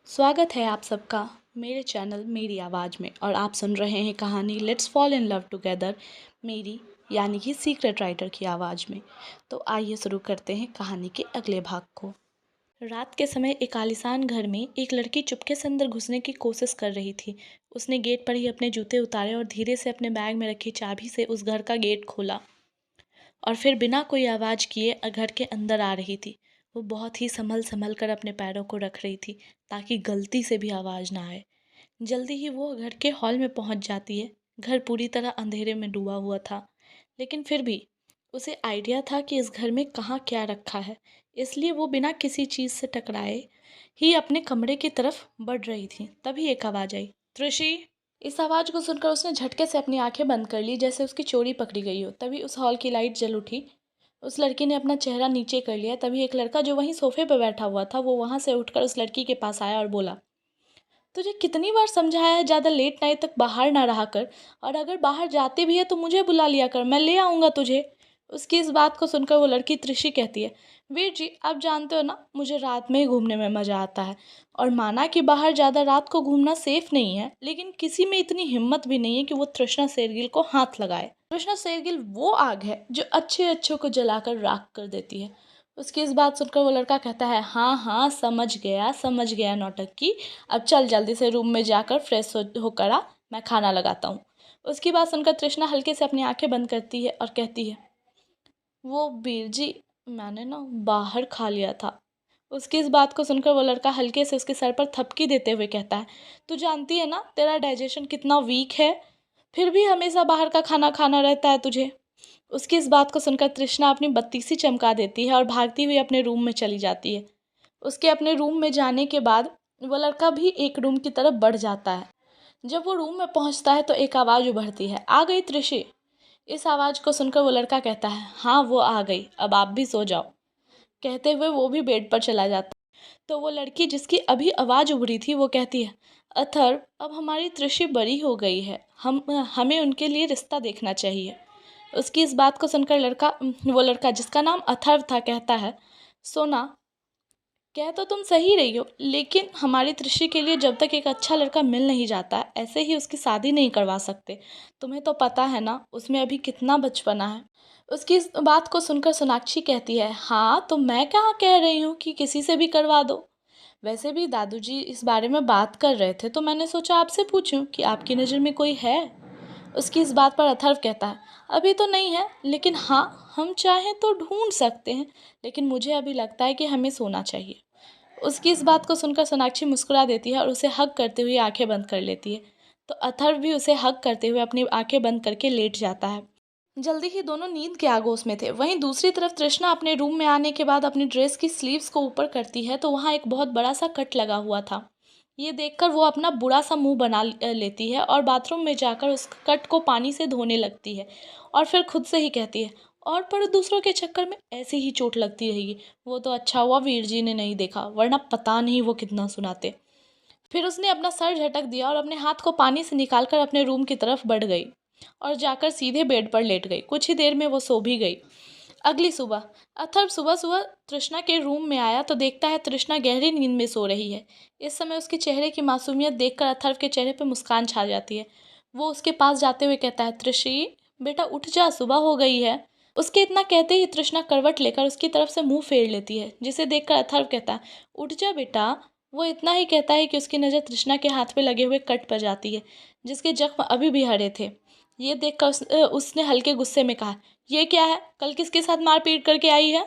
स्वागत है आप सबका मेरे चैनल मेरी आवाज़ में। और आप सुन रहे हैं कहानी let's fall in love together मेरी यानी कि सीक्रेट राइटर की आवाज़ में। तो आइए शुरू करते हैं कहानी के अगले भाग को। रात के समय एक आलीशान घर में एक लड़की चुपके से अंदर घुसने की कोशिश कर रही थी। उसने गेट पर ही अपने जूते उतारे और धीरे से अपने बैग में रखी चाबी से उस घर का गेट खोला और फिर बिना कोई आवाज़ किए घर के अंदर आ रही थी। वो बहुत ही संभल संभल कर अपने पैरों को रख रही थी ताकि गलती से भी आवाज़ ना आए। जल्दी ही वो घर के हॉल में पहुंच जाती है। घर पूरी तरह अंधेरे में डूबा हुआ था, लेकिन फिर भी उसे आइडिया था कि इस घर में कहाँ क्या रखा है। इसलिए वो बिना किसी चीज़ से टकराए ही अपने कमरे की तरफ बढ़ रही थी। तभी एक आवाज़ आई, त्रिशी। इस आवाज़ को सुनकर उसने झटके से अपनी आंखें बंद कर ली, जैसे उसकी चोरी पकड़ी गई हो। तभी उस हॉल की लाइट जल उठी। उस लड़की ने अपना चेहरा नीचे कर लिया। तभी एक लड़का जो वहीं सोफे पर बैठा हुआ था, वो वहां से उठकर उस लड़की के पास आया और बोला, तुझे कितनी बार समझाया है ज़्यादा लेट नाइट तक बाहर ना रहा कर, और अगर बाहर जाते भी है तो मुझे बुला लिया कर, मैं ले आऊँगा तुझे। उसकी इस बात को सुनकर वो लड़की त्रिशी कहती है, वीर जी आप जानते हो ना, मुझे रात में ही घूमने में मज़ा आता है। और माना कि बाहर ज़्यादा रात को घूमना सेफ नहीं है, लेकिन किसी में इतनी हिम्मत भी नहीं है कि वो तृष्णा शेरगिल को हाथ लगाए। तृष्णा शेरगिल वो आग है जो अच्छे अच्छों को जलाकर राख कर देती है। उसकी इस बात सुनकर वो लड़का कहता है, हाँ हाँ समझ गया नौटंकी। अब चल जल्दी से रूम में जाकर फ्रेश होकर आ, मैं खाना लगाता हूँ। उसकी बात सुनकर तृष्णा हल्के से अपनी आंखें बंद करती है और कहती है, वो वीर जी मैंने ना बाहर खा लिया था। उसकी इस बात को सुनकर वो लड़का हल्के से उसके सर पर थपकी देते हुए कहता है, तू जानती है ना तेरा डाइजेशन कितना वीक है, फिर भी हमेशा बाहर का खाना खाना रहता है तुझे। उसकी इस बात को सुनकर तृष्णा अपनी बत्ती सी चमका देती है और भागती हुई अपने रूम में चली जाती है। उसके अपने रूम में जाने के बाद वो लड़का भी एक रूम की तरफ बढ़ जाता है। जब वो रूम में पहुंचता है तो एक आवाज़ उभरती है, आ गई त्रिशी। इस आवाज़ को सुनकर वो लड़का कहता है, हाँ वो आ गई, अब आप भी सो जाओ। कहते हुए वो भी बेड पर चला जाता है। तो वो लड़की जिसकी अभी आवाज़ उभरी थी वो कहती है, अथर्व अब हमारी त्रिशी बड़ी हो गई है, हमें उनके लिए रिश्ता देखना चाहिए। उसकी इस बात को सुनकर वो लड़का जिसका नाम अथर्व था कहता है, सोना कह तो तुम सही रही हो, लेकिन हमारी त्रिशी के लिए जब तक एक अच्छा लड़का मिल नहीं जाता ऐसे ही उसकी शादी नहीं करवा सकते। तुम्हें तो पता है ना उसमें अभी कितना बचपना है। उसकी इस बात को सुनकर सोनाक्षी कहती है, हाँ तो मैं कहाँ कह रही हूँ कि किसी से भी करवा दो। वैसे भी दादू जी इस बारे में बात कर रहे थे तो मैंने सोचा आपसे पूछूं कि आपकी नज़र में कोई है। उसकी इस बात पर अथर्व कहता है, अभी तो नहीं है, लेकिन हाँ हम चाहें तो ढूंढ सकते हैं, लेकिन मुझे अभी लगता है कि हमें सोना चाहिए। उसकी इस बात को सुनकर सोनाक्षी मुस्कुरा देती है और उसे हग करते हुए आंखें बंद कर लेती है। तो अथर्व भी उसे हग करते हुए अपनी आंखें बंद करके लेट जाता है। जल्दी ही दोनों नींद के आगोश में थे। वहीं दूसरी तरफ तृष्णा अपने रूम में आने के बाद अपनी ड्रेस की स्लीव्स को ऊपर करती है तो वहाँ एक बहुत बड़ा सा कट लगा हुआ था। ये देखकर वो अपना बुरा सा मुंह बना लेती है और बाथरूम में जाकर उस कट को पानी से धोने लगती है। और फिर खुद से ही कहती है, और पर दूसरों के चक्कर में ऐसे ही चोट लगती रहेगी। वो तो अच्छा हुआ वीर जी ने नहीं देखा, वरना पता नहीं वो कितना सुनाते। फिर उसने अपना सर झटक दिया और अपने हाथ को पानी से निकालकर अपने रूम की तरफ बढ़ गई और जाकर सीधे बेड पर लेट गई। कुछ ही देर में वो सो भी गई। अगली सुबह अथर्व सुबह सुबह तृष्णा के रूम में आया तो देखता है तृष्णा गहरी नींद में सो रही है। इस समय उसके चेहरे की मासूमियत देखकर अथर्व के चेहरे पर मुस्कान छा जाती है। वो उसके पास जाते हुए कहता है, त्रिशी बेटा उठ जा, सुबह हो गई है। उसके इतना कहते ही तृष्णा करवट लेकर उसकी तरफ से मुंह फेर लेती है, जिसे देखकर अथर्व कहता है, उठ जा बेटा। वो इतना ही कहता है कि उसकी नज़र तृष्णा के हाथ पे लगे हुए कट पर जाती है, जिसके जख्म अभी भी हरे थे। ये देखकर उसने हल्के गुस्से में कहा, ये क्या है, कल किसके साथ मारपीट करके आई है।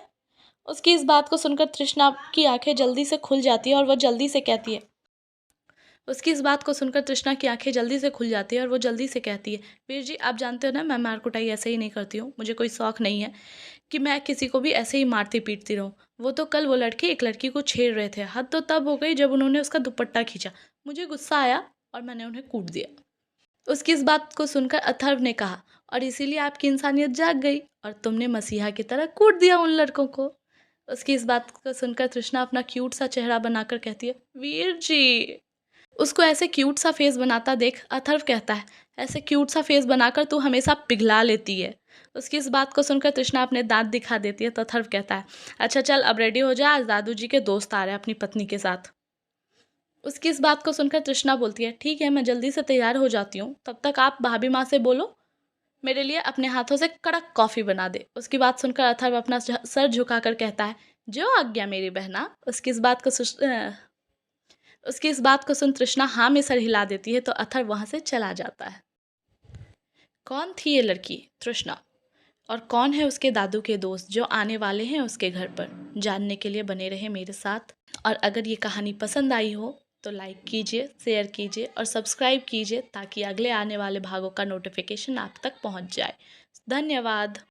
उसकी इस बात को सुनकर तृष्णा की आंखें जल्दी से खुल जाती है और वह जल्दी से कहती है उसकी इस बात को सुनकर तृष्णा की आंखें जल्दी से खुल जाती है और वो जल्दी से कहती है, वीर जी आप जानते हो ना मैं मार कुटाई ऐसे ही नहीं करती हूँ। मुझे कोई शौक नहीं है कि मैं किसी को भी ऐसे ही मारती पीटती रहूँ। वो तो कल वो लड़के एक लड़की को छेड़ रहे थे, हद तो तब हो गई जब उन्होंने उसका दुपट्टा खींचा। मुझे गुस्सा आया और मैंने उन्हें कूट दिया। उसकी इस बात को सुनकर अथर्व ने कहा, और इसीलिए आपकी इंसानियत जाग गई और तुमने मसीहा की तरह कूट दिया उन लड़कों को। उसकी इस बात को सुनकर तृष्णा अपना क्यूट सा चेहरा बनाकर कहती है, वीर जी। उसको ऐसे क्यूट सा फेस बनाता देख अथर्व कहता है, ऐसे क्यूट सा फेस बनाकर तू हमेशा पिघला लेती है। उसकी इस बात को सुनकर तृष्णा अपने दांत दिखा देती है तो अथर्व कहता है, अच्छा चल अब रेडी हो जा, आज दादू जी के दोस्त आ रहे हैं अपनी पत्नी के साथ। उसकी इस बात को सुनकर तृष्णा बोलती है, ठीक है मैं जल्दी से तैयार हो जाती हूँ, तब तक आप भाभी माँ से बोलो मेरे लिए अपने हाथों से कड़क कॉफ़ी बना दे। उसकी बात सुनकर अथर्व अपना सर झुकाकर कहता है, जो आज्ञा मेरी बहना। उसकी इस बात को सुन तृष्णा हाँ में सर हिला देती है तो अथर्व वहाँ से चला जाता है। कौन थी ये लड़की तृष्णा, और कौन है उसके दादू के दोस्त जो आने वाले हैं उसके घर पर, जानने के लिए बने रहे मेरे साथ। और अगर ये कहानी पसंद आई हो तो लाइक कीजिए, शेयर कीजिए और सब्सक्राइब कीजिए ताकि अगले आने वाले भागों का नोटिफिकेशन आप तक पहुंच जाए। धन्यवाद।